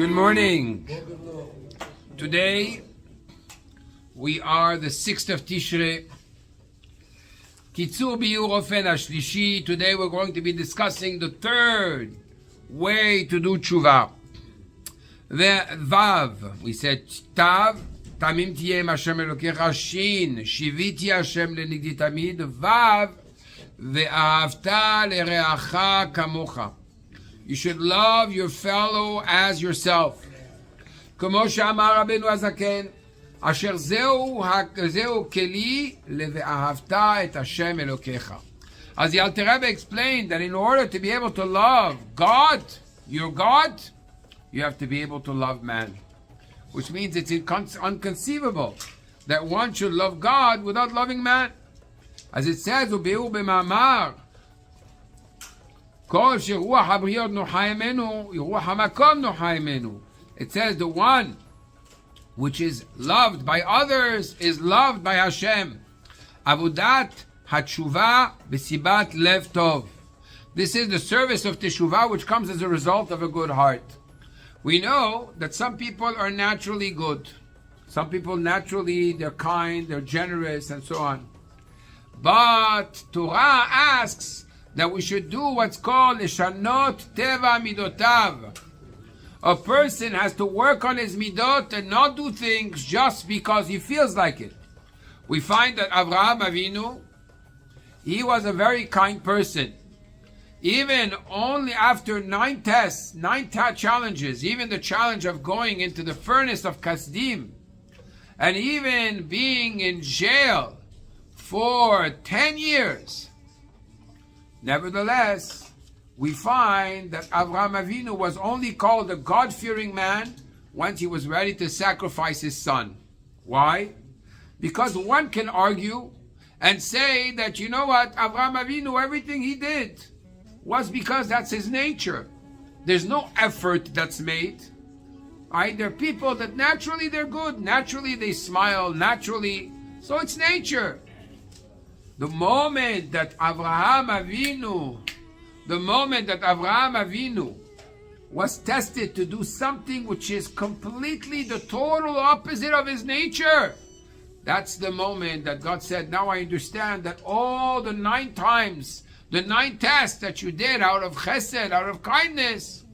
Good morning. Today we are the 6th of Tishrei. Kitzur Biur Ofen Ashlishi. Today we're going to be discussing the third way to do tshuva. The Vav. We said Tav. Tamim Tiyem Hashem Elokecha. Shin. Shiviti Hashem Lenigdi Tamid. Vav. Ve'ahavta lereacha kamocha. You should love your fellow as yourself. כמו שאמר רבנו הזקן, אשר זהו כלי ל"ואהבת את השם אלוקיך. As the Alter Rebbe explained that in order to be able to love God, your God, you have to be able to love man. Which means it's inconceivable that one should love God without loving man. As it says, וביאור במאמר, כל שרוח הבריות נוחה ממנו, רוח המקום נוחה ממנו. It says the one which is loved by others is loved by Hashem. Avodat hatshuva b'sibat lev tov. This is the service of teshuvah which comes as a result of a good heart. We know that some people are naturally good. Some people naturally, they're kind, they're generous, and so on. But Torah asks that we should do what's called Lishanot Teva Midotav. A person has to work on his midot and not do things just because he feels like it. We find that Avraham Avinu, he was a very kind person. Even only after 9 tests, 9 challenges, even the challenge of going into the furnace of Kasdim, and even being in jail for 10 years, nevertheless, we find that Avraham Avinu was only called a God-fearing man once he was ready to sacrifice his son. Why? Because one can argue and say that, you know what, Avraham Avinu, everything he did was because that's his nature. There's no effort that's made. Right? There are people that naturally they're good, naturally they smile, naturally, so it's nature. The moment that Avraham Avinu was tested to do something which is completely the total opposite of his nature, that's the moment that God said, now I understand that all the 9 times, the 9 tests that you did out of chesed, out of kindness,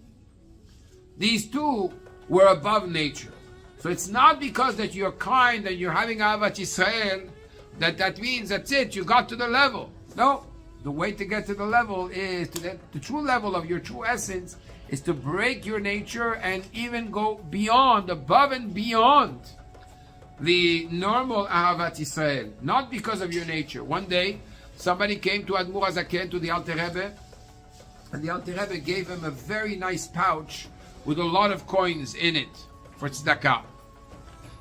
these 2 were above nature. So it's not because that you're kind and you're having Ahavat Yisrael that means that's it, you got to the level. No, the way to get to the level is to the true level of your true essence is to break your nature and even go beyond, above and beyond the normal Ahavat Yisrael, not because of your nature. One day, somebody came to Admur HaZaken, to the Alter Rebbe, and the Alter Rebbe gave him a very nice pouch with a lot of coins in it for tzedakah.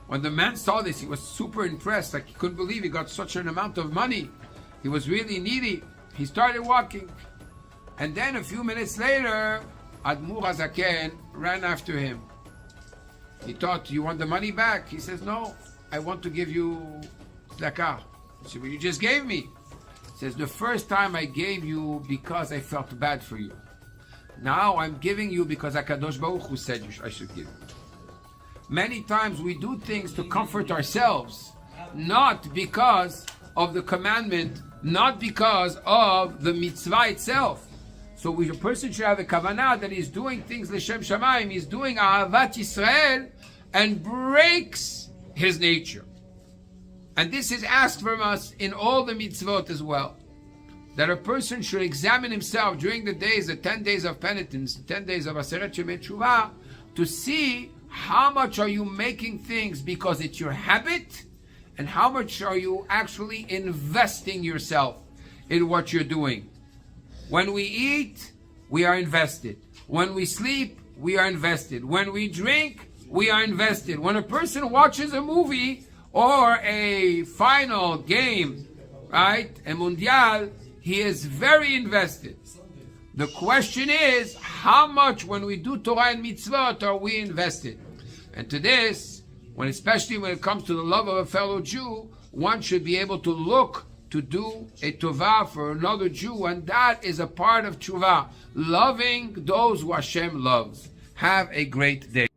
When the man saw this, he was super impressed, like he couldn't believe he got such an amount of money. He was really needy. He started walking. And then a few minutes later, Admur HaZaken ran after him. He thought, you want the money back? He says, no, I want to give you tzedakah. He said, well, you just gave me. He says, the first time I gave you because I felt bad for you. Now I'm giving you because HaKadosh Baruch Hu said I should give you. Many times we do things to comfort ourselves, not because of the commandment, not because of the mitzvah itself. So a person should have a kavanah that he's doing things l'shem shamayim, he's doing Ahavat Yisrael, and breaks his nature. And this is asked from us in all the mitzvot as well, that a person should examine himself during the days, the 10 days of penitence, the 10 days of Aseret Shemei Teshuvah, to see how much are you making things because it's your habit, and how much are you actually investing yourself in what you're doing. When we eat, we are invested. When we sleep, we are invested. When we drink, we are invested. When a person watches a movie or a final game, right, a mundial, he is very invested. The question is, how much when we do Torah and mitzvot are we invested? And to this, especially when it comes to the love of a fellow Jew, one should be able to look to do a tovah for another Jew, and that is a part of tshuva, loving those who Hashem loves. Have a great day.